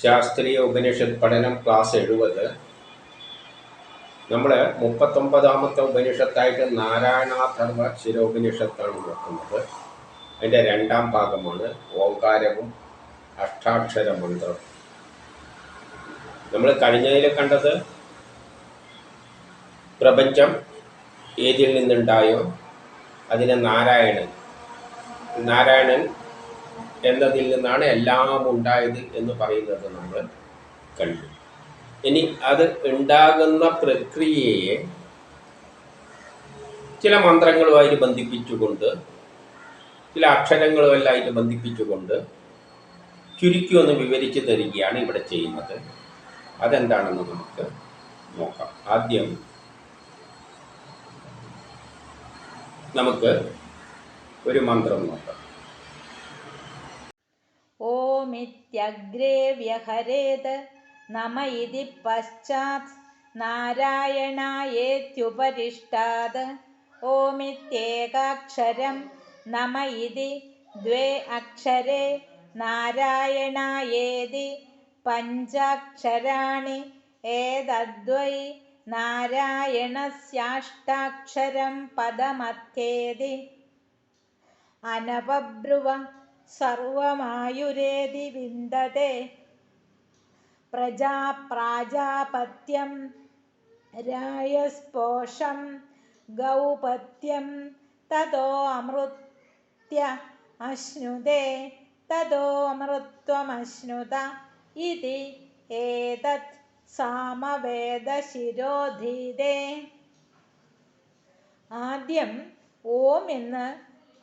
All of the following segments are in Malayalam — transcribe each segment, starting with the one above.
ശാസ്ത്രീയ ഉപനിഷത്ത് പഠനം ക്ലാസ് 70. നമ്മൾ 39ാമത്തെ ഉപനിഷത്തായിട്ട് നാരായണാഥർവ ശിരോപനിഷത്താണ് നോക്കുന്നത്. അതിൻ്റെ രണ്ടാം ഭാഗമാണ് ഓംകാരവും അഷ്ടാക്ഷര മന്ത്രം. നമ്മൾ കഴിഞ്ഞതിൽ കണ്ടത് പ്രപഞ്ചം ഏതിൽ നിന്നുണ്ടായോ അതിനെ നാരായണൻ എന്നതിൽ നിന്നാണ് എല്ലാം ഉണ്ടായത് എന്ന് പറയുന്നത് നമ്മൾ കണ്ടു. ഇനി അത് ഉണ്ടാകുന്ന പ്രക്രിയയെ ചില മന്ത്രങ്ങളുമായിട്ട് ബന്ധിപ്പിച്ചുകൊണ്ട്, ചില അക്ഷരങ്ങളുമെല്ലാമായിട്ട് ബന്ധിപ്പിച്ചുകൊണ്ട് ചുരുക്കി ഒന്ന് വിവരിച്ച് തരികയാണ് ഇവിടെ ചെയ്യുന്നത്. അതെന്താണെന്ന് നമുക്ക് നോക്കാം. ആദ്യം നമുക്ക് ഒരു മന്ത്രം നോക്കാം. ഓമിത്യഗ്രേ വ്യഹരേത് നമ ഇതി പശ്ചാത് നാരായണായേത്യുപരിഷ്ടാത് ഓമിത്യേകാക്ഷരം നമ ഇതി ദ്വേ അക്ഷരേ നാരായണായേതി പഞ്ചാക്ഷരാണി ഏതദ്വൈ നാരായണസ്യാഷ്ടാക്ഷരം പദമത്യേതി അനപബ്രുവ സർവമായുരേതി വിന്ദതേ പ്രാജാപത്യം രായസ്പോഷം ഗൗപത്യം തതോ അമൃത്യ അശ്നുതേ തതോ അമൃത്വമശ്നുത ഇതി ഏതത് സാമവേദശിരോധീതേ. ആദ്യം ഓം എന്ന്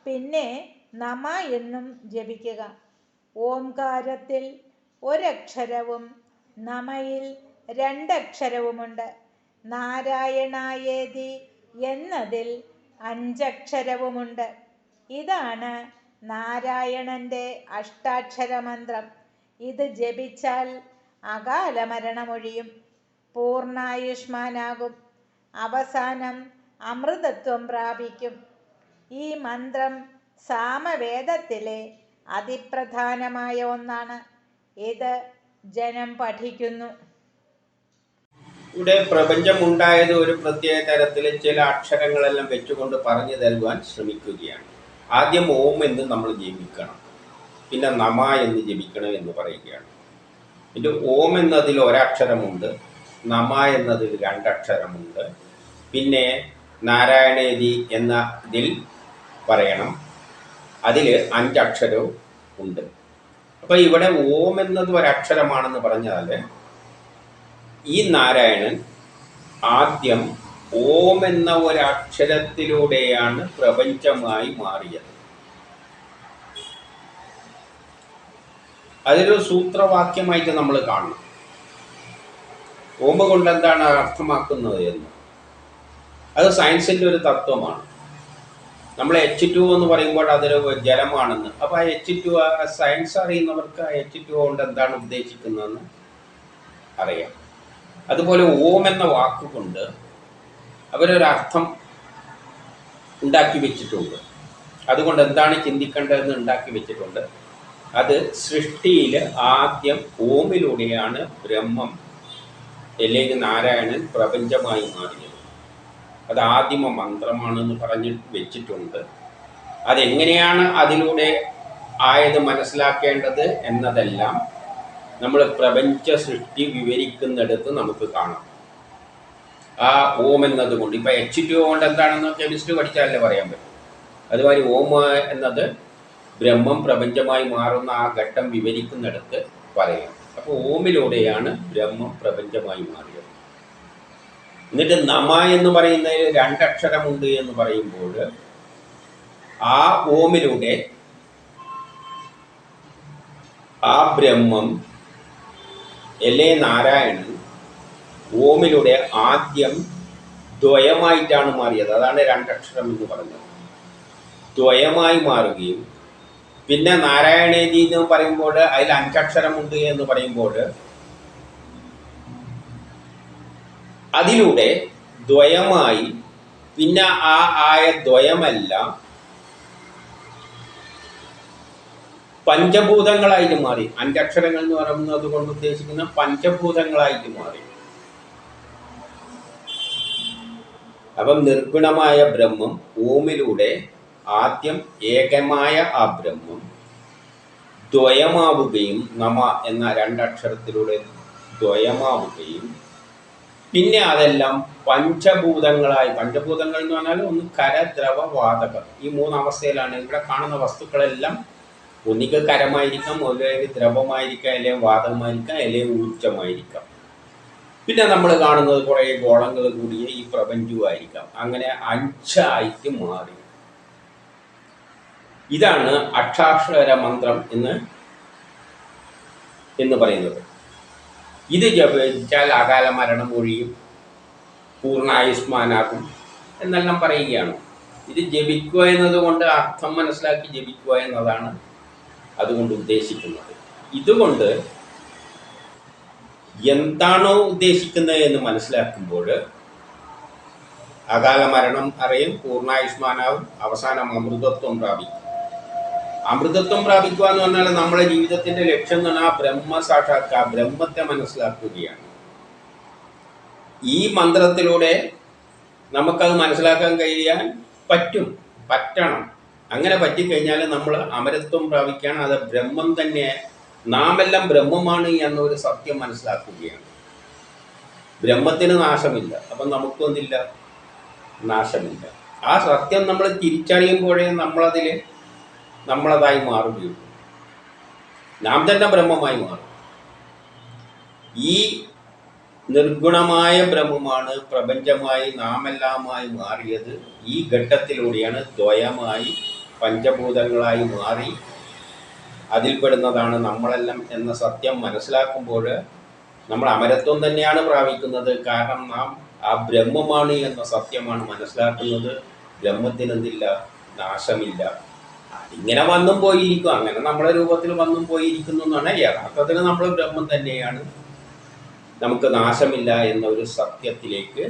പിന്നെ നമ എന്നും ജപിക്കുക. ഓംകാരത്തിൽ ഒരക്ഷരവും നമയിൽ രണ്ടക്ഷരവുമുണ്ട്. നാരായണായേതി എന്നതിൽ 5 അക്ഷരവുമുണ്ട്. ഇതാണ് നാരായണന്റെ അഷ്ടാക്ഷരമന്ത്രം. ഇത് ജപിച്ചാൽ അകാല മരണമൊഴിയും, പൂർണ്ണായുഷ്മാനാകും, അവസാനം അമൃതത്വം പ്രാപിക്കും. ഈ മന്ത്രം സാമവേദത്തിലെ അതിപ്രധാനമായ ഒന്നാണ്. ഇത് ജനം പഠിക്കുന്നു. ഇവിടെ പ്രപഞ്ചമുണ്ടായത് ഒരു പ്രത്യേക തരത്തിൽ ചില അക്ഷരങ്ങളെല്ലാം വെച്ചുകൊണ്ട് പറഞ്ഞു തരുവാൻ ശ്രമിക്കുകയാണ്. ആദ്യം ഓം എന്ന് നമ്മൾ ജപിക്കണം, പിന്നെ നമ എന്ന് ജപിക്കണം എന്ന് പറയുകയാണ്. ഇത് ഓം എന്നതിൽ ഒരക്ഷരമുണ്ട്, നമ എന്നതിൽ 2 അക്ഷരമുണ്ട്, പിന്നെ നാരായണേതി എന്നതിൽ പറയണം, അതിൽ 5 അക്ഷരവും ഉണ്ട്. അപ്പോൾ ഇവിടെ ഓം എന്നത് ഒരക്ഷരമാണെന്ന് പറഞ്ഞാൽ ഈ നാരായണൻ ആദ്യം ഓം എന്ന ഒരക്ഷരത്തിലൂടെയാണ് പ്രപഞ്ചമായി മാറിയത്. അതൊരു സൂത്രവാക്യമായിട്ട് നമ്മൾ കാണണം. ഓം കൊണ്ട് എന്താണ് അർത്ഥമാക്കുന്നത് എന്ന്. അത് സയൻസിൻ്റെ ഒരു തത്വമാണ്. നമ്മൾ H2 എന്ന് പറയുമ്പോൾ അതൊരു ജലമാണെന്ന്. അപ്പോൾ ആ H2 സയൻസ് അറിയുന്നവർക്ക് ആ H2 കൊണ്ട് എന്താണ് ഉദ്ദേശിക്കുന്നതെന്ന് അറിയാം. അതുപോലെ ഓം എന്ന വാക്കുകൊണ്ട് അവരൊരർത്ഥം ഉണ്ടാക്കി വെച്ചിട്ടുണ്ട്. അതുകൊണ്ട് എന്താണ് ചിന്തിക്കേണ്ടതെന്ന് ഉണ്ടാക്കി വെച്ചിട്ടുണ്ട്. അത് സൃഷ്ടിയിൽ ആദ്യം ഓമിലൂടെയാണ് ബ്രഹ്മം അല്ലെങ്കിൽ നാരായണൻ പ്രപഞ്ചമായി മാറിയത്. അത് ആദിമ മന്ത്രമാണെന്ന് പറഞ്ഞ് വെച്ചിട്ടുണ്ട്. അതെങ്ങനെയാണ് അതിലൂടെ ആയത് മനസ്സിലാക്കേണ്ടത് എന്നതെല്ലാം നമ്മൾ പ്രപഞ്ച സൃഷ്ടി വിവരിക്കുന്നിടത്ത് നമുക്ക് കാണാം. ആ ഓം എന്നതുകൊണ്ട് ഇപ്പം H2 കൊണ്ട് എന്താണെന്ന് കെമിസ്ട്രി പഠിച്ചാലല്ലേ പറയാൻ പറ്റും. അതുപോലെ ഓം എന്നത് ബ്രഹ്മം പ്രപഞ്ചമായി മാറുന്ന ആ ഘട്ടം വിവരിക്കുന്നിടത്ത് പറയാം. അപ്പോൾ ഓമിലൂടെയാണ് ബ്രഹ്മം പ്രപഞ്ചമായി മാറിയത്. എന്നിട്ട് നമ എന്ന് പറയുന്നതിൽ 2 അക്ഷരമുണ്ട് എന്ന് പറയുമ്പോൾ ആ ഓമിലൂടെ ആ ബ്രഹ്മം അല്ലേ നാരായണൻ ഓമിലൂടെ ആദ്യം ദ്വയമായിട്ടാണ് മാറിയത്. അതാണ് 2 അക്ഷരം എന്ന് പറഞ്ഞത്. ദ്വയമായി മാറുകയും പിന്നെ നാരായണേതി എന്ന് പറയുമ്പോൾ അതിൽ 5 അക്ഷരമുണ്ട് എന്ന് പറയുമ്പോൾ അതിലൂടെ ദ്വയമായി പിന്നെ ആ ആയ ദ്വയമെല്ലാം പഞ്ചഭൂതങ്ങളായിട്ട് മാറി. അഞ്ചക്ഷരങ്ങൾ എന്ന് പറയുന്നത് കൊണ്ട് ഉദ്ദേശിക്കുന്ന പഞ്ചഭൂതങ്ങളായിട്ട് മാറി. അപ്പം നിർഗുണമായ ബ്രഹ്മം ഓമിലൂടെ ആദ്യം ഏകമായ ആ ബ്രഹ്മം ദ്വയമാവുകയും നമ എന്ന രണ്ടക്ഷരത്തിലൂടെ ദ്വയമാവുകയും പിന്നെ അതെല്ലാം പഞ്ചഭൂതങ്ങളായി, പഞ്ചഭൂതങ്ങൾ എന്ന് പറഞ്ഞാൽ ഒന്ന് കര, ദ്രവ, വാതകം, ഈ മൂന്നവസ്ഥയിലാണ്. ഇവിടെ കാണുന്ന വസ്തുക്കളെല്ലാം ഒന്നിക്ക് കരമായിരിക്കാം, അല്ലെങ്കിൽ ദ്രവമായിരിക്കാം, അല്ലെങ്കിൽ വാതകമായിരിക്കാം, അല്ലെങ്കിൽ ഊർജമായിരിക്കാം. പിന്നെ നമ്മൾ കാണുന്നത് കുറേ ഗോളങ്ങൾ കൂടിയ ഈ പ്രപഞ്ചമായിരിക്കാം. അങ്ങനെ അഞ്ചായിട്ട് മാറി. ഇതാണ് അക്ഷാക്ഷര മന്ത്രം എന്ന് പറയുന്നത്. ഇത് ജപിച്ചാൽ അകാല മരണം ഒഴിയും, പൂർണ്ണായുഷ്മാനാകും എന്നെല്ലാം പറയുകയാണ്. ഇത് ജപിക്കുക എന്നതുകൊണ്ട് അർത്ഥം മനസ്സിലാക്കി ജപിക്കുക എന്നതാണ് അതുകൊണ്ട് ഉദ്ദേശിക്കുന്നത്. ഇതുകൊണ്ട് എന്താണോ ഉദ്ദേശിക്കുന്നത് എന്ന് മനസ്സിലാക്കുമ്പോൾ അകാല മരണം അറിയും, പൂർണ്ണായുഷ്മാനാവും, അവസാനം അമൃതത്വം പ്രാപിക്കും. അമൃതത്വം പ്രാപിക്കുക എന്ന് പറഞ്ഞാൽ നമ്മുടെ ജീവിതത്തിന്റെ ലക്ഷ്യം എന്ന് പറഞ്ഞാൽ ബ്രഹ്മ സാക്ഷാത്കാരം, ബ്രഹ്മത്തെ മനസ്സിലാക്കുകയാണ്. ഈ മന്ത്രത്തിലൂടെ നമുക്കത് മനസ്സിലാക്കാൻ പറ്റണം. അങ്ങനെ പറ്റിക്കഴിഞ്ഞാൽ നമ്മൾ അമരത്വം പ്രാപിക്കുകയാണ്. അത് ബ്രഹ്മം തന്നെ, നാമെല്ലാം ബ്രഹ്മമാണ് എന്നൊരു സത്യം മനസ്സിലാക്കുകയാണ്. ബ്രഹ്മത്തിന് നാശമില്ല, അപ്പം നമുക്കൊന്നില്ല, നാശമില്ല. ആ സത്യം നമ്മൾ തിരിച്ചറിയുമ്പോഴേ നമ്മളതായി മാറുകയുള്ളൂ. നാം തന്നെ ബ്രഹ്മമായി മാറും. ഈ നിർഗുണമായ ബ്രഹ്മമാണ് പ്രപഞ്ചമായി നാമെല്ലാമായി മാറിയത്. ഈ ഘട്ടത്തിലൂടെയാണ് ദ്വയമായി പഞ്ചഭൂതങ്ങളായി മാറി അതിൽപ്പെടുന്നതാണ് നമ്മളെല്ലാം എന്ന സത്യം മനസ്സിലാക്കുമ്പോൾ നമ്മൾ അമരത്വം തന്നെയാണ് പ്രാപിക്കുന്നത്. കാരണം നാം ആ ബ്രഹ്മമാണ് എന്ന സത്യമാണ് മനസ്സിലാക്കുന്നത്. ബ്രഹ്മത്തിനെന്തില്ല, നാശമില്ല. അതിങ്ങനെ വന്നും പോയിരിക്കും, അങ്ങനെ നമ്മളെ രൂപത്തിൽ വന്നും പോയിരിക്കുന്നു എന്നാണ്. യഥാർത്ഥത്തിൽ നമ്മൾ ബ്രഹ്മം തന്നെയാണ്, നമുക്ക് നാശമില്ല എന്ന ഒരു സത്യത്തിലേക്ക്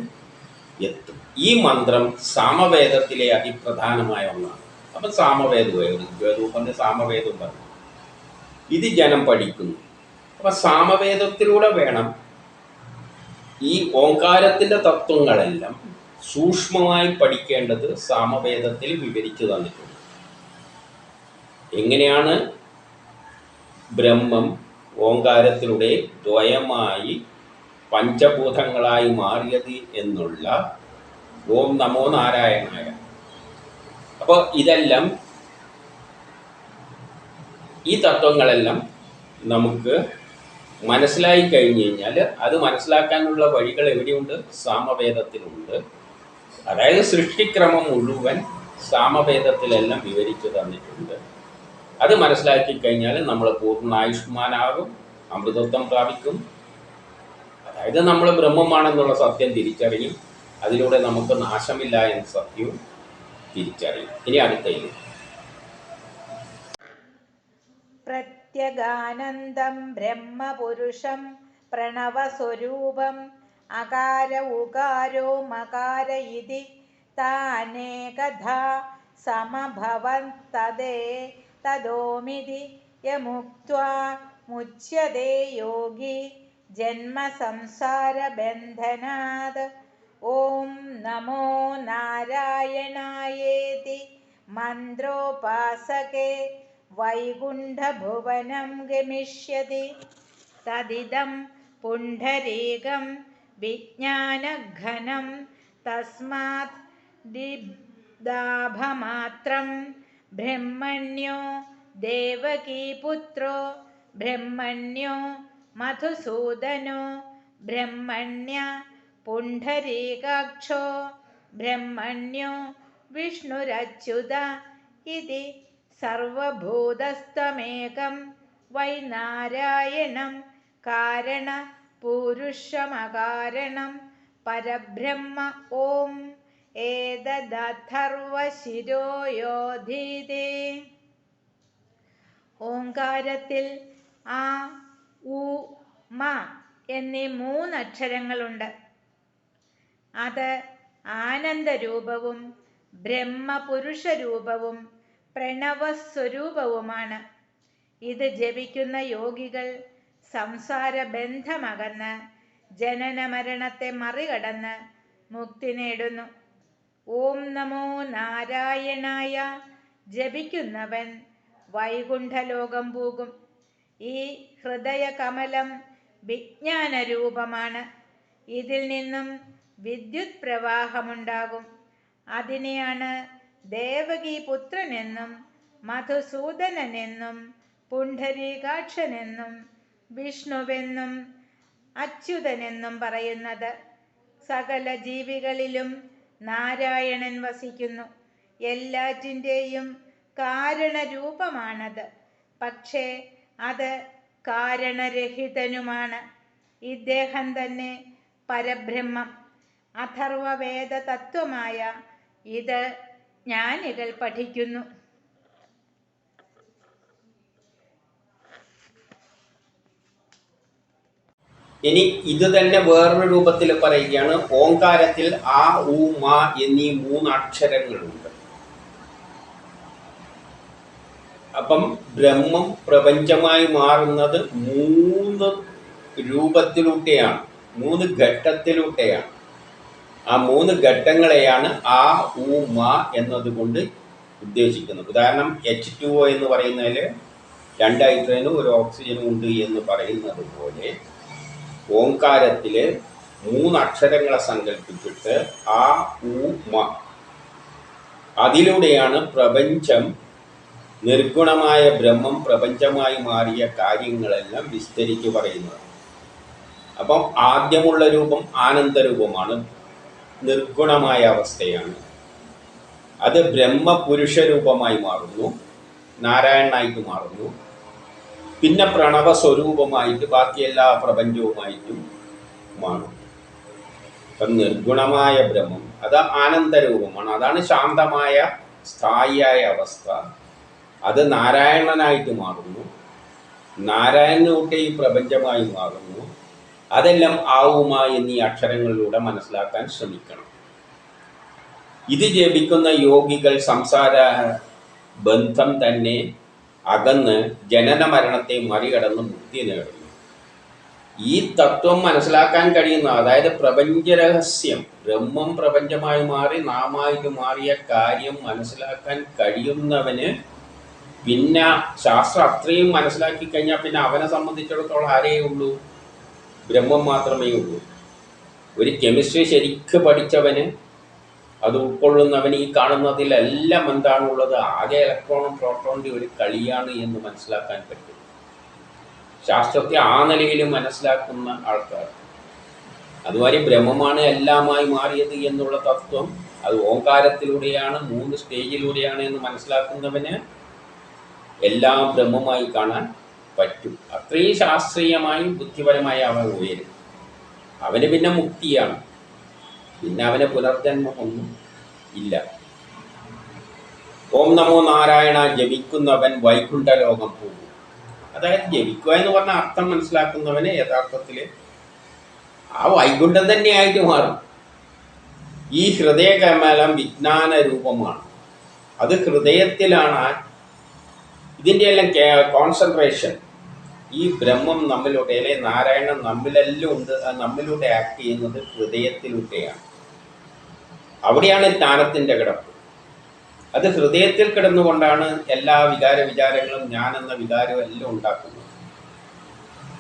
എത്തും. ഈ മന്ത്രം സാമവേദത്തിലെ അതിപ്രധാനമായ ഒന്നാണ്. അപ്പം സാമവേദം സാമവേദം പറഞ്ഞു. ഇത് ജനം പഠിക്കുന്നു. അപ്പം സാമവേദത്തിലൂടെ വേണം ഈ ഓങ്കാരത്തിൻ്റെ തത്വങ്ങളെല്ലാം സൂക്ഷ്മമായി പഠിക്കേണ്ടത്. സാമവേദത്തിൽ വിവരിച്ചു തന്നിട്ടുണ്ട്. എങ്ങനെയാണ് ബ്രഹ്മം ഓങ്കാരത്തിലൂടെ ദ്വയമായി പഞ്ചഭൂതങ്ങളായി മാറിയത് എന്നുള്ള ഓം നമോ നാരായണായ. അപ്പോൾ ഇതെല്ലാം, ഈ തത്വങ്ങളെല്ലാം നമുക്ക് മനസ്സിലായി കഴിഞ്ഞു കഴിഞ്ഞാൽ അത് മനസ്സിലാക്കാനുള്ള വഴികൾ എവിടെയുണ്ട്? സാമവേദത്തിലുണ്ട്. അതായത് സൃഷ്ടിക്രമം മുഴുവൻ സാമവേദത്തിലെല്ലാം വിവരിച്ചു തന്നിട്ടുണ്ട്. അത് മനസ്സിലാക്കി കഴിഞ്ഞാൽ നമ്മൾ പൂർണ്ണായുഷ്മാനാകും, അമൃതത്വം പ്രാപിക്കും. അതായത് നമ്മൾ ബ്രഹ്മമാണെന്നുള്ള സത്യം തിരിച്ചറിയും. അതിലൂടെ നമുക്ക് നാശമില്ല എന്ന സത്യവും തിരിച്ചറിയും. ഇനി അടുത്തയിൽ പ്രത്യഗാനന്ദം ബ്രഹ്മപുരുഷം പ്രണവസ്വരൂപം അകാര ഉകാരോ മകാര ഇതി താനേകധാ സമഭവന്തദേ തദോമിതി യമുക്ത്വാ മുച്യതേ യോഗി ജന്മസംസാരബന്ധനാത്. ഓം നമോ നാരായണായേതി മന്ത്രോപാസകേ വൈകുണ്ഠഭുവനം ഗമിഷ്യതി. തദിദം പുണ്ഡരീകം വിജ്ഞാനഘനം തസ്മാത് ദിബ്ദാഭമാത്രം ബ്രഹ്മണ്യോ ദേവകീപുത്രോ ബ്രഹ്മണ്യോ മധുസൂദനോ ബ്രഹ്മണ്യ പുണ്ഡരീകാക്ഷോ ബ്രഹ്മണ്യോ വിഷ്ണുരച്യുത ഇതി സർവഭൂതസ്ഥമേകം വൈ നാരായണം കാരണപൂരുഷമകാരണം പരബ്രഹ്മ. ഓം ഏതദഥർവശിരോയോധീതേ. ഓങ്കാരത്തിൽ ആ, ഉ, മ എന്നീ മൂന്നക്ഷരങ്ങളുണ്ട്. അത് ആനന്ദരൂപവും ബ്രഹ്മപുരുഷരൂപവും പ്രണവസ്വരൂപവുമാണ്. ഇത് ജപിക്കുന്ന യോഗികൾ സംസാര ബന്ധമകന്ന് ജനന മരണത്തെ മറികടന്ന് മുക്തി നേടുന്നു. ഓം നമോ നാരായണായ ജപിക്കുന്നവൻ വൈകുണ്ഠലോകം പോകും. ഈ ഹൃദയകമലം വിജ്ഞാനരൂപമാണ്. ഇതിൽ നിന്നും വിദ്യുത് പ്രവാഹമുണ്ടാകും. അതിനെയാണ് ദേവകീപുത്രനെന്നും മധുസൂദനനെന്നും പുണ്ഡരീകാക്ഷനെന്നും വിഷ്ണുവെന്നും അച്യുതനെന്നും പറയുന്നത്. സകല ജീവികളിലും നാരായണൻ വസിക്കുന്നു. എല്ലാറ്റിൻ്റെയും കാരണരൂപമാണത്. പക്ഷേ അത് കാരണരഹിതനുമാണ്. ഇദ്ദേഹം തന്നെ പരബ്രഹ്മം. അഥർവവേദ തത്വമായ ഇത് ജ്ഞാനികൾ പഠിക്കുന്നു. ഇനി ഇത് തന്നെ വേറൊരു രൂപത്തിൽ പറയുകയാണ്. ഓംകാരത്തിൽ ആ, ഉ, മ എന്നീ 3 അക്ഷരങ്ങളുണ്ട്. അപ്പം ബ്രഹ്മം പ്രപഞ്ചമായി മാറുന്നത് 3 രൂപത്തിലൂടെയാണ്, 3 ഘട്ടത്തിലൂടെയാണ്. ആ 3 ഘട്ടങ്ങളെയാണ് ആ, ഉ, മ എന്നതുകൊണ്ട് ഉദ്ദേശിക്കുന്നത്. ഉദാഹരണം H2O എന്ന് പറയുന്നതിൽ 2 ഹൈഡ്രജനും 1 ഓക്സിജനും ഉണ്ട് എന്ന് പറയുന്നത് പോലെ ഓംകാരത്തിൽ 3 അക്ഷരങ്ങളെ സങ്കല്പിച്ചിട്ട് ആ, ഉ, മ, അതിലൂടെയാണ് പ്രപഞ്ചം, നിർഗുണമായ ബ്രഹ്മം പ്രപഞ്ചമായി മാറിയ കാര്യങ്ങളെല്ലാം വിസ്തരിച്ച് പറയുന്നത്. അപ്പം ആദ്യമുള്ള രൂപം ആനന്ദരൂപമാണ്, നിർഗുണമായ അവസ്ഥയാണ്. അത് ബ്രഹ്മപുരുഷ രൂപമായി മാറുന്നു, നാരായണനായിട്ട് മാറുന്നു. പിന്നെ പ്രണവ സ്വരൂപമായിട്ട് ബാക്കി എല്ലാ പ്രപഞ്ചവുമായിട്ടും മാറും. അപ്പം നിർഗുണമായ ബ്രഹ്മം അത് ആനന്ദരൂപമാണ്. അതാണ് ശാന്തമായ സ്ഥായിയായ അവസ്ഥ. അത് നാരായണനായിട്ട് മാറുന്നു, നാരായണനൂട്ടെ ഈ പ്രപഞ്ചമായി മാറുന്നു. അതെല്ലാം ആവുമ എന്നീ അക്ഷരങ്ങളിലൂടെ മനസ്സിലാക്കാൻ ശ്രമിക്കണം. ഇത് ജപിക്കുന്ന യോഗികൾ സംസാര ബന്ധം തന്നെ അകന്ന് ജനന മരണത്തെ മറികടന്ന് മുക്തി നേടുന്നു. ഈ തത്വം മനസ്സിലാക്കാൻ കഴിയുന്ന, അതായത് പ്രപഞ്ചരഹസ്യം, ബ്രഹ്മം പ്രപഞ്ചമായി മാറി നാമായിട്ട് മാറിയ കാര്യം മനസ്സിലാക്കാൻ കഴിയുന്നവന് പിന്നെ ശാസ്ത്രം അത്രയും മനസ്സിലാക്കി കഴിഞ്ഞാൽ പിന്നെ അവനെ സംബന്ധിച്ചിടത്തോളം ആരേ ഉള്ളൂ? ബ്രഹ്മം മാത്രമേ ഉള്ളൂ. ഒരു കെമിസ്ട്രി ശരിക്ക് പഠിച്ചവന്, അത് ഉൾക്കൊള്ളുന്നവന് ഈ കാണുന്നതിലെല്ലാം എന്താണുള്ളത്? ആകെ ഇലക്ട്രോണും പ്രോട്ടോണിൻ്റെ ഒരു കളിയാണ് എന്ന് മനസ്സിലാക്കാൻ പറ്റും. ശാസ്ത്രത്തെ ആ നിലയിൽ മനസ്സിലാക്കുന്ന ആൾക്കാർ. അതുമാതിരി ബ്രഹ്മമാണ് എല്ലാമായി മാറിയത് എന്നുള്ള തത്വം അത് ഓംകാരത്തിലൂടെയാണ്, 3 സ്റ്റേജിലൂടെയാണ് എന്ന് മനസ്സിലാക്കുന്നവന് എല്ലാം ബ്രഹ്മമായി കാണാൻ പറ്റും. അത്രയും ശാസ്ത്രീയമായും ബുദ്ധിപരമായി അവൻ ഉയരും. അവന് പിന്നെ മുക്തിയാണ്, പിന്നെ അവന് പുനർജന്മമൊന്നും ഇല്ല. ഓം നമോ നാരായണ ജപിക്കുന്നവൻ വൈകുണ്ഠലോകം പോകും. അതായത് ജപിക്കുക എന്ന് പറഞ്ഞ അർത്ഥം മനസ്സിലാക്കുന്നവന് യഥാർത്ഥത്തിൽ ആ വൈകുണ്ഠം തന്നെയായിട്ട് മാറും. ഈ ഹൃദയകമലം വിജ്ഞാന രൂപമാണ്. അത് ഹൃദയത്തിലാണ്. ഇതിൻ്റെ എല്ലാം കോൺസെൻട്രേഷൻ ഈ ബ്രഹ്മം നമ്മിലൂടെ, അല്ലെ നാരായണൻ നമ്മിലെല്ലാം ഉണ്ട്, നമ്മിലൂടെ ആക്ട് ചെയ്യുന്നത് ഹൃദയത്തിലൂടെയാണ്. അവിടെയാണ് ജ്ഞാനത്തിൻ്റെ കിടപ്പ്. അത് ഹൃദയത്തിൽ കിടന്നുകൊണ്ടാണ് എല്ലാ വിചാരങ്ങളും ഞാനെന്ന വികാരവും എല്ലാം ഉണ്ടാക്കുന്നത്.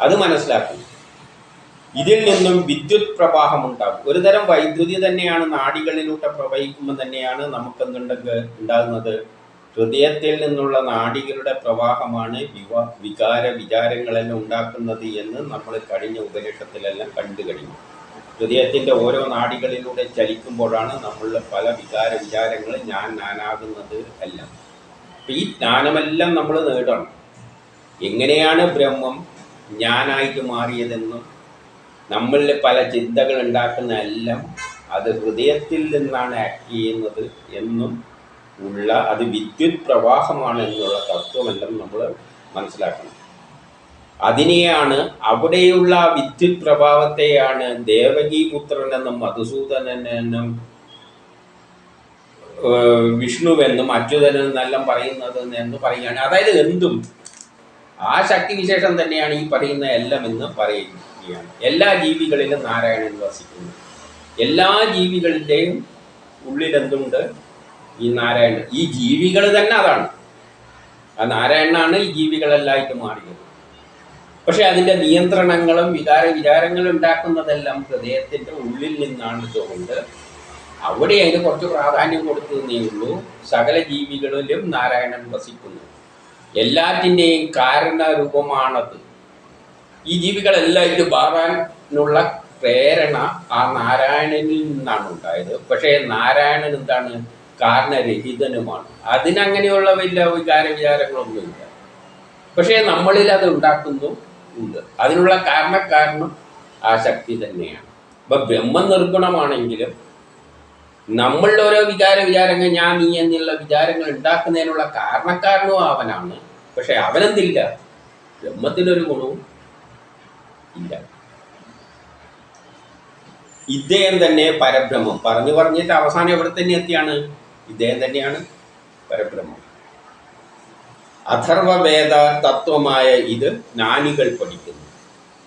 അത് മനസ്സിലാക്കുന്നു. ഇതിൽ നിന്നും വിദ്യുത് പ്രവാഹം ഉണ്ടാകും. ഒരു തരം വൈദ്യുതി തന്നെയാണ് നാഡികളിലൂടെ പ്രവഹിക്കുമ്പോൾ തന്നെയാണ് നമുക്കെന്തുണ്ടെങ്കിൽ ഉണ്ടാകുന്നത്? ഹൃദയത്തിൽ നിന്നുള്ള നാഡികളുടെ പ്രവാഹമാണ് വിചാരങ്ങളെല്ലാം ഉണ്ടാക്കുന്നത് എന്ന് നമ്മൾ കഴിഞ്ഞ ഉപനിഷത്തിലെല്ലാം കണ്ടു കഴിഞ്ഞു. ഹൃദയത്തിൻ്റെ ഓരോ നാഡികളിലൂടെ ചലിക്കുമ്പോഴാണ് നമ്മളുടെ പല വിചാരങ്ങൾ ഞാനാകുന്നത് എല്ലാം. അപ്പം ഈ ജ്ഞാനമെല്ലാം നമ്മൾ നേടണം. എങ്ങനെയാണ് ബ്രഹ്മം ഞാനായിട്ട് മാറിയതെന്നും നമ്മളിൽ പല ചിന്തകൾ ഉണ്ടാക്കുന്ന എല്ലാം അത് ഹൃദയത്തിൽ നിന്നാണ് ആക്ട് ചെയ്യുന്നത് എന്നും ഉള്ള, അത് വിദ്യുത് പ്രവാഹമാണ് എന്നുള്ള തത്വമെല്ലാം നമ്മൾ മനസ്സിലാക്കണം. അതിനെയാണ്, അവിടെയുള്ള വിദ്യുത് പ്രഭാവത്തെയാണ് ദേവകീപുത്രനെന്നും മധുസൂദനെന്നും വിഷ്ണുവെന്നും അച്യുതനെന്നെല്ലാം പറയുന്നത് എന്ന് പറയുകയാണ്. അതായത് എന്തും ആ ശക്തിവിശേഷം തന്നെയാണ് ഈ പറയുന്ന എല്ലാം എന്ന് പറയുകയാണ്. എല്ലാ ജീവികളിലും നാരായണൻ വസിക്കുന്നു. എല്ലാ ജീവികളുടെയും ഉള്ളിൽ എന്തുണ്ട്? ഈ നാരായണൻ. ഈ ജീവികൾ തന്നെ അതാണ്. ആ നാരായണനാണ് ഈ ജീവികളെല്ലായിട്ട് മാറിയത്. പക്ഷെ അതിൻ്റെ നിയന്ത്രണങ്ങളും വിചാരങ്ങളും ഉണ്ടാക്കുന്നതെല്ലാം ഹൃദയത്തിൻ്റെ ഉള്ളിൽ നിന്നാണ്. അവിടെ അതിന് കുറച്ച് പ്രാധാന്യം കൊടുത്തതേ ഉള്ളൂ. സകല ജീവികളിലും നാരായണൻ വസിക്കുന്നു. എല്ലാറ്റിൻ്റെയും കാരണരൂപമാണത്. ഈ ജീവികളെല്ലാം ഇത് മാറാനുള്ള പ്രേരണ ആ നാരായണനിൽ നിന്നാണ് ഉണ്ടായത്. പക്ഷേ നാരായണൻ എന്താണ്? കാരണരഹിതനുമാണ്. അതിനങ്ങനെയുള്ള വലിയ വിചാരങ്ങളൊന്നുമില്ല. പക്ഷേ നമ്മളിൽ അത് ഉണ്ടാക്കുന്നു ഉണ്ട്. അതിനുള്ള കാരണം ആ ശക്തി തന്നെയാണ്. ഇപ്പം ബ്രഹ്മം നിർഗുണമാണെങ്കിലും നമ്മളുടെ ഓരോ വിചാരങ്ങൾ ഞാൻ നീ എന്നുള്ള വിചാരങ്ങൾ ഉണ്ടാക്കുന്നതിനുള്ള കാരണക്കാരനും അവനാണ്. പക്ഷെ അവനെന്തില്ല? ബ്രഹ്മത്തിനൊരു ഗുണവും ഇല്ല. ഇദ്ദേഹം തന്നെ പരബ്രഹ്മം പറഞ്ഞിട്ട് അവസാനം എവിടെ തന്നെ എത്തിയാണ്? ഇദ്ദേഹം തന്നെയാണ് പരബ്രഹ്മം. അഥർവവേദ തത്വമായ ഇത് ജ്ഞാനികൾ പഠിക്കുന്നു.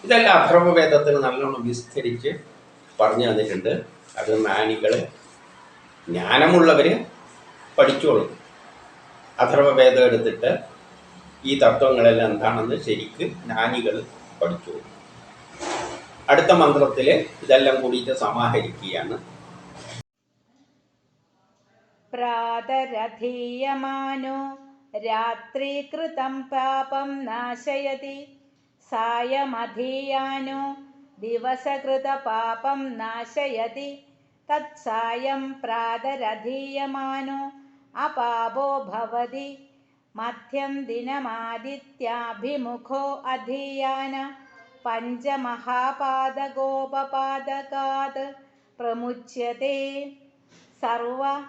ഇതെല്ലാം അഥർവവേദത്തിൽ നല്ലോണം വിസ്തരിച്ച് പറഞ്ഞു തന്നിട്ടുണ്ട്. അത് ജ്ഞാനികൾ, ജ്ഞാനമുള്ളവർ പഠിച്ചോളും. അഥർവവേദം എടുത്തിട്ട് ഈ തത്വങ്ങളെല്ലാം എന്താണെന്ന് ശരിക്ക് ജ്ഞാനികൾ പഠിച്ചോളും. അടുത്ത മന്ത്രത്തിൽ ഇതെല്ലാം കൂടിയിട്ട് സമാഹരിക്കുകയാണ്. പ്രാതരധീയമാനോ രാത്രീകൃതം പാപം നാശയതി, സായമധീയാനോ ദിവസകൃത പാപം നാശയതി, തത്സായം പ്രാതരധീയമാനോ അപാപോ ഭവതി, മധ്യം ദിനമാദിത്യാഭിമുഖോ അധീയാന പഞ്ചമഹാപാദകോപപാദകാത് പ്രമുച്യത്തെ. സർവവേദപാരായണ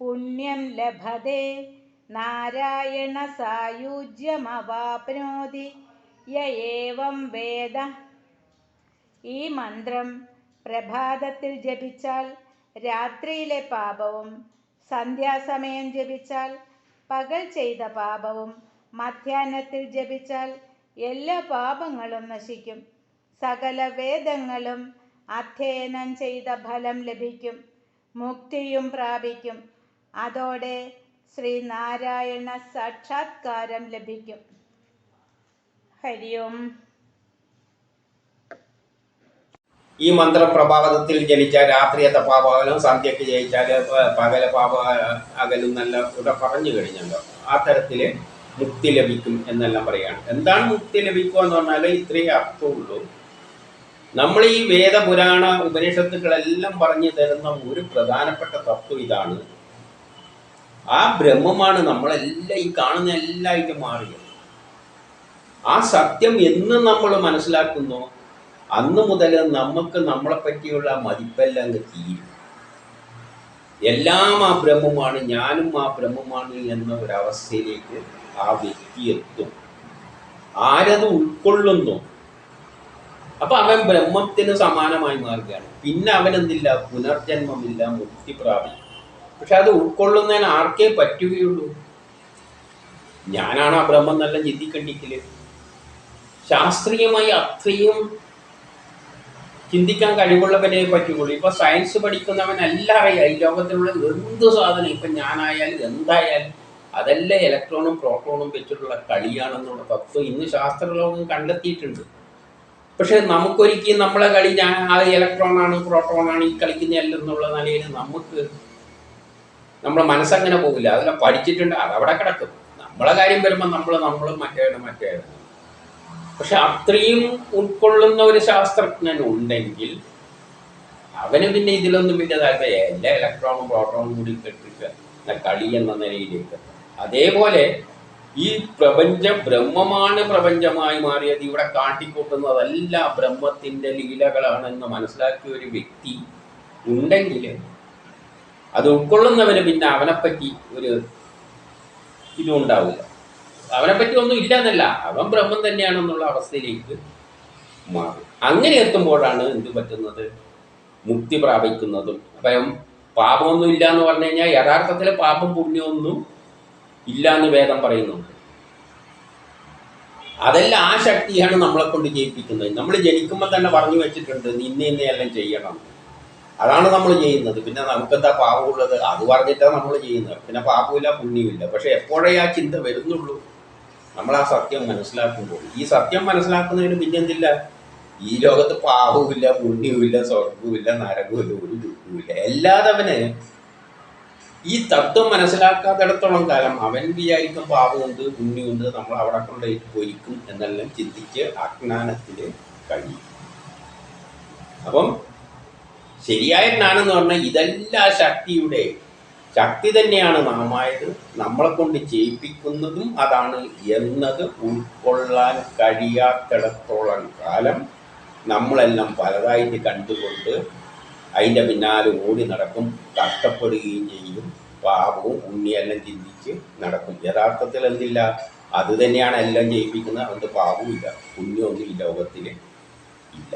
പുണ്യം ലഭതേ, നാരായണ സായുജ്യമവാപ്നോതി യ ഏവം വേദ. ഈ മന്ത്രം പ്രഭാതത്തിൽ ജപിച്ചാൽ രാത്രിയിലെ പാപവും, സന്ധ്യാസമയം ജപിച്ചാൽ പകൽ ചെയ്ത പാപവും, മധ്യാഹ്നത്തിൽ ജപിച്ചാൽ എല്ലാ പാപങ്ങളും നശിക്കും. സകല വേദങ്ങളും അധ്യയനം ചെയ്ത ഫലം ലഭിക്കും. മുക്തിയും പ്രാപിക്കും. അതോടെ ശ്രീനാരായണ സാക്ഷാത്കാരം ലഭിക്കും. ഹരി ഓം. ഈ മന്ത്രപ്രഭാതത്തിൽ ജനിച്ച രാത്രിയത്തെ പാപകലും, സന്ധ്യക്ക് ജയിച്ചാൽ പകല പാപ അകലും എന്നെല്ലാം ഇവിടെ പറഞ്ഞു കഴിഞ്ഞല്ലോ. ആ തരത്തിൽ മുക്തി ലഭിക്കും എന്നെല്ലാം പറയുകയാണ്. എന്താണ് മുക്തി ലഭിക്കുക എന്ന് പറഞ്ഞാൽ ഇത്രയേ അർത്ഥമുള്ളൂ. നമ്മൾ ഈ വേദപുരാണ ഉപനിഷത്തുക്കളെല്ലാം പറഞ്ഞു തരുന്ന ഒരു പ്രധാനപ്പെട്ട തത്വം ഇതാണ്. ആ ബ്രഹ്മമാണ് നമ്മളെല്ലാം ഈ കാണുന്ന എല്ലായിട്ടും മാറിയത്. ആ സത്യം എന്ന് നമ്മൾ മനസ്സിലാക്കുന്നു, അന്ന് മുതൽ നമുക്ക് നമ്മളെ പറ്റിയുള്ള മതിപ്പെല്ലാം അങ്ങ് തീരും. എല്ലാം ആ ബ്രഹ്മമാണ്, ഞാനും ആ ബ്രഹ്മമാണ് എന്ന ഒരവസ്ഥയിലേക്ക് ആ വ്യക്തി എത്തും. ആരത് ഉൾക്കൊള്ളുന്നു, അപ്പൊ അവൻ ബ്രഹ്മത്തിന് സമാനമായി മാറുകയാണ്. പിന്നെ അവനെന്തില്ല? പുനർജന്മമില്ല, മുക്തി പ്രാപിക്കും. പക്ഷെ അത് ഉൾക്കൊള്ളുന്നതിന് ആർക്കേ പറ്റുകയുള്ളൂ? ഞാനാണ് ആ ബ്രഹ്മം നല്ല ചിന്തിക്കണ്ടിക്കില്. ശാസ്ത്രീയമായി അത്രയും ചിന്തിക്കാൻ കഴിവുള്ളവനെ പറ്റുകയുള്ളൂ. ഇപ്പൊ സയൻസ് പഠിക്കുന്നവനെല്ലാം അറിയാം ഈ ലോകത്തിലുള്ള എന്ത് സാധനം, ഇപ്പൊ ഞാനായാലും എന്തായാലും അതെല്ലാം ഇലക്ട്രോണും പ്രോട്ടോണും വെച്ചിട്ടുള്ള കളിയാണെന്നുള്ള തത്വം ഇന്ന് ശാസ്ത്രലോകം കണ്ടെത്തിയിട്ടുണ്ട്. പക്ഷെ നമുക്കൊരിക്കലും നമ്മളെ കളി ആ ഇലക്ട്രോണാണ് പ്രോട്ടോണാണ് ഈ കളിക്കുന്നതല്ല എന്നുള്ള നിലയിൽ നമ്മളെ മനസ്സങ്ങനെ പോകില്ല. അതെല്ലാം പഠിച്ചിട്ടുണ്ട്, അതവിടെ കിടക്കും. നമ്മളെ കാര്യം വരുമ്പോൾ നമ്മൾ മറ്റേ. പക്ഷെ അത്രയും ഉൾക്കൊള്ളുന്ന ഒരു ശാസ്ത്രജ്ഞൻ ഉണ്ടെങ്കിൽ അവന് പിന്നെ ഇതിലൊന്നും വലിയ താല്പര്യം. എല്ലാ ഇലക്ട്രോണും പ്രോട്ടോണും കൂടി കെട്ടിട്ട് കളി എന്ന നിലയിലേക്ക്. അതേപോലെ ഈ പ്രപഞ്ചം ബ്രഹ്മമാണ് പ്രപഞ്ചമായി മാറിയത്. ഇവിടെ കാട്ടിക്കൂട്ടുന്നതല്ല ബ്രഹ്മത്തിൻ്റെ ലീലകളാണെന്ന് മനസ്സിലാക്കിയ ഒരു വ്യക്തി ഉണ്ടെങ്കിൽ അത് ഉൾക്കൊള്ളുന്നവന് പിന്നെ അവനെപ്പറ്റി ഒരു ഇതും ഉണ്ടാവില്ല. അവനെപ്പറ്റി ഒന്നും ഇല്ല എന്നല്ല, അവൻ ബ്രഹ്മം തന്നെയാണെന്നുള്ള അവസ്ഥയിലേക്ക് മാറും. അങ്ങനെ എത്തുമ്പോഴാണ് എന്ത് പറ്റുന്നത്? മുക്തി പ്രാപിക്കുന്നതും. അപ്പം പാപമൊന്നും ഇല്ല എന്ന് പറഞ്ഞു കഴിഞ്ഞാൽ യഥാർത്ഥത്തിൽ പാപം പുണ്യമൊന്നും ഇല്ല എന്ന് വേദം പറയുന്നുണ്ട്. അതെല്ലാം ആ ശക്തിയാണ് നമ്മളെ കൊണ്ട് ചെയ്യിപ്പിക്കുന്നത്. നമ്മൾ ജനിക്കുമ്പോൾ തന്നെ പറഞ്ഞു വെച്ചിട്ടുണ്ട് ഇന്നെല്ലാം ചെയ്യണം. അതാണ് നമ്മൾ ചെയ്യുന്നത്. പിന്നെ നമുക്കെന്താ പാപമുള്ളത്? അത് പറഞ്ഞിട്ടാണ് നമ്മൾ ചെയ്യുന്നത്. പിന്നെ പാപമില്ല പുണ്യമില്ല. പക്ഷെ എപ്പോഴേ ആ ചിന്ത വരുന്നുള്ളൂ? നമ്മൾ ആ സത്യം മനസ്സിലാക്കുമ്പോൾ. ഈ സത്യം മനസ്സിലാക്കുന്നതിന് പിന്നെന്തില്ല? ഈ ലോകത്ത് പാപവുമില്ല, പുണ്യവുമില്ല, സ്വർഗവുമില്ല, നരകവുമില്ല, ഒരു ദുഃഖവുമില്ല. എല്ലാതവന് ഈ തത്വം മനസ്സിലാക്കാത്തിടത്തോളം കാലം അവൻ വിചാരിക്കും പാപമുണ്ട്, പുണ്യമുണ്ട്, നമ്മൾ അവിടെ കൊണ്ട് ഒരിക്കും എന്നെല്ലാം ചിന്തിച്ച് അജ്ഞാനത്തിൽ കഴിയും. അപ്പം ശരിയായ ജ്ഞാനം എന്ന് പറഞ്ഞാൽ ഇതെല്ലാം ശക്തിയുടെ ശക്തി തന്നെയാണ് നാമായത്, നമ്മളെ കൊണ്ട് ചെയ്യിപ്പിക്കുന്നതും അതാണ് എന്നത് ഉൾക്കൊള്ളാൻ കഴിയാത്തിടത്തോളം കാലം നമ്മളെല്ലാം പലതായിട്ട് കണ്ടുകൊണ്ട് അതിൻ്റെ പിന്നാലെ ഓടി നടക്കും, കഷ്ടപ്പെടുകയും ചെയ്യും, പാപവും പുണ്യെല്ലാം ചിന്തിച്ച് നടക്കും. യഥാർത്ഥത്തിൽ എന്തില്ല? അത് തന്നെയാണ് എല്ലാം ചെയ്യിപ്പിക്കുന്നത്. അതുകൊണ്ട് പാപവും ഇല്ല, പുണ്യമൊന്നും ഈ ലോകത്തിൽ ഇല്ല.